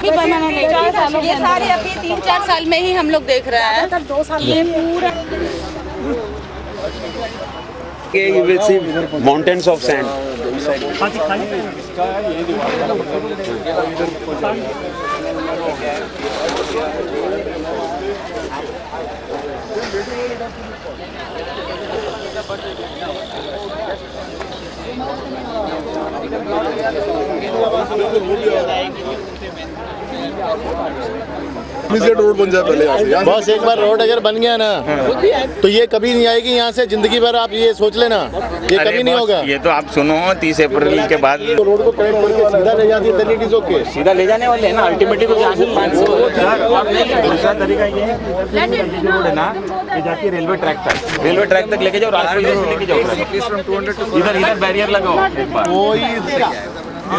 अभी बनाने लगे। ये सारे अभी 3-4 साल में ही हम लोग देख रहे हैं। 2 साल में पूरा you will see mountains of sand. Road बन जाए पहले यहाँ से। बस एक बार रोड अगर बन गया ना तो ये कभी नहीं आएगी यहाँ से, जिंदगी भर आप ये सोच लेना, ये कभी नहीं होगा। ये तो आप सुनो 30 अप्रैल के बाद तो रोड को कनेक्ट करके सीधा ले जाती है, then it is okay। सीधा ले जाने वाले हैं ना, अल्टीमेटली तो यहाँ से 500। दूसरा तरीका ये है रोड है ना, ये जाती है रेलवे ट्रैक तक लेके जाओ, राजपुर से लेके जाओ, इधर बैरियर लगाओ एक बार। You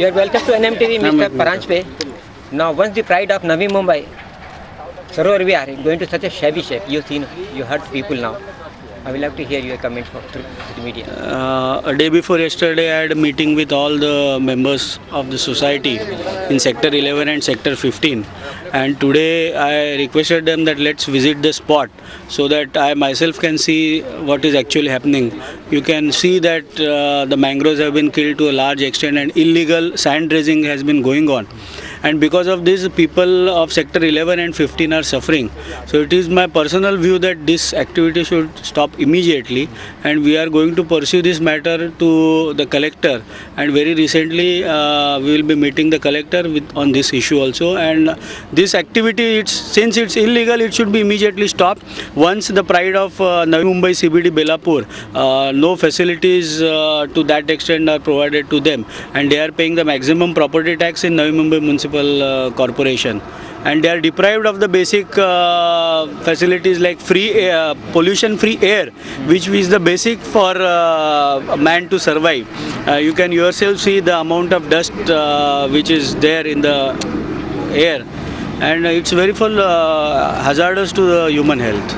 are welcome to NMTV, Mr. Paranjpe. Now, once the pride of Navi Mumbai, Sarovar Vihar is going to such a shabby shape. You heard people now. I will have to hear your comment through the media. A day before yesterday, I had a meeting with all the members of the society in Sector 11 and Sector 15. And today, I requested them that let's visit the spot so that I myself can see what is actually happening. You can see that the mangroves have been killed to a large extent and illegal sand raising has been going on. And because of this, people of Sector 11 and 15 are suffering. So it is my personal view that this activity should stop immediately, and we are going to pursue this matter to the collector. And very recently, we will be meeting the collector on this issue also. And this activity, since it's illegal, it should be immediately stopped. Once the pride of Navi Mumbai CBD Belapur, no facilities to that extent are provided to them, and they are paying the maximum property tax in Navi Mumbai Municipal Corporation, and they are deprived of the basic facilities like free pollution-free air, which is the basic for a man to survive. You can yourself see the amount of dust which is there in the air, and it's very hazardous to the human health.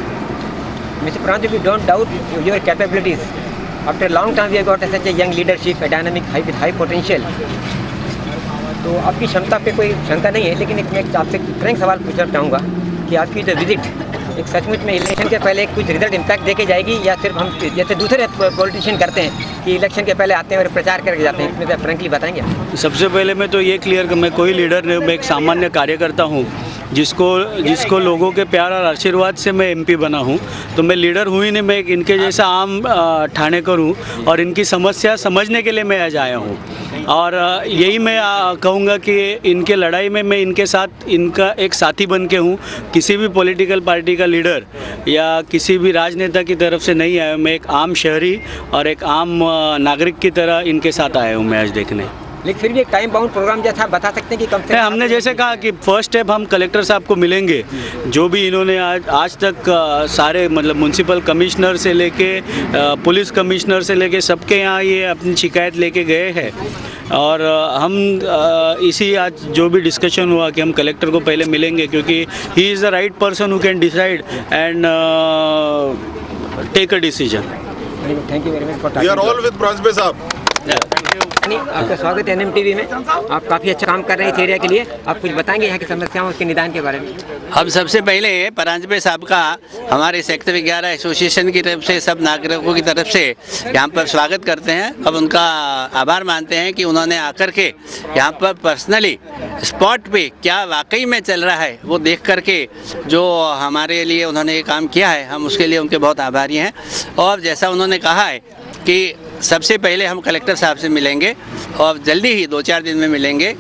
Mr. Paranjpe, we don't doubt your capabilities. After a long time, we have got such a young leadership, a dynamic, with high potential. तो आपकी क्षमता पे कोई शंका नहीं है, लेकिन मैं आपसे फ्रैंक सवाल पूछना चाहूँगा कि आपकी जो विजिट एक सचमुच में इलेक्शन के पहले कुछ रिजल्ट इम्पैक्ट देके जाएगी, या सिर्फ हम जैसे दूसरे पॉलिटिशियन करते हैं कि इलेक्शन के पहले आते हैं और प्रचार करके जाते हैं, इसमें फ्रैंकली बताएंगे? सबसे पहले मैं तो ये क्लियर, मैं कोई लीडर नहीं, मैं एक सामान्य कार्यकर्ता हूँ जिसको लोगों के प्यार और आशीर्वाद से मैं एमपी बना हूँ। तो मैं लीडर हूँ ही नहीं, मैं इनके जैसा आम ठाणे करूँ और इनकी समस्या समझने के लिए मैं आज आया हूँ। और यही मैं कहूँगा कि इनके लड़ाई में मैं इनके साथ इनका एक साथी बन के हूँ। किसी भी पॉलिटिकल पार्टी का लीडर या किसी भी राजनेता की तरफ से नहीं आया, मैं एक आम शहरी और एक आम नागरिक की तरह इनके साथ आया हूँ मैं आज देखने। लेकिन फिर भी एक टाइम बाउंड प्रोग्राम जैसा बता सकते हैं कि कम से कम हमने जैसे कहा कि फर्स्ट स्टेप हम कलेक्टर साहब को मिलेंगे। जो भी इन्होंने आज तक सारे मतलब म्यूनसिपल कमिश्नर से लेके पुलिस कमिश्नर से लेके सबके यहाँ ये अपनी शिकायत लेके गए हैं, और हम इसी आज जो भी डिस्कशन हुआ कि हम कलेक्टर को पहले मिलेंगे, क्योंकि he is the right person who can decide and take a decision. Thank you very much. We are all with Paranjpe साहब। आपका स्वागत है NMTV में। आप काफ़ी अच्छा काम कर रहे हैं इस एरिया के लिए। आप कुछ बताएंगे यहाँ की समस्याओं उसके निदान के बारे में? हम सबसे पहले पारांजपे साहब का हमारे सेक्टर 11 एसोसिएशन की तरफ से, सब नागरिकों की तरफ से यहाँ पर स्वागत करते हैं। अब उनका आभार मानते हैं कि उन्होंने आकर के यहाँ पर पर्सनली स्पॉट पे क्या वाकई में चल रहा है वो देख करके जो हमारे लिए उन्होंने ये काम किया है, हम उसके लिए उनके बहुत आभारी हैं। और जैसा उन्होंने कहा है कि सबसे पहले हम कलेक्टर साहब से मिलेंगे और जल्दी ही 2-4 दिन में मिलेंगे।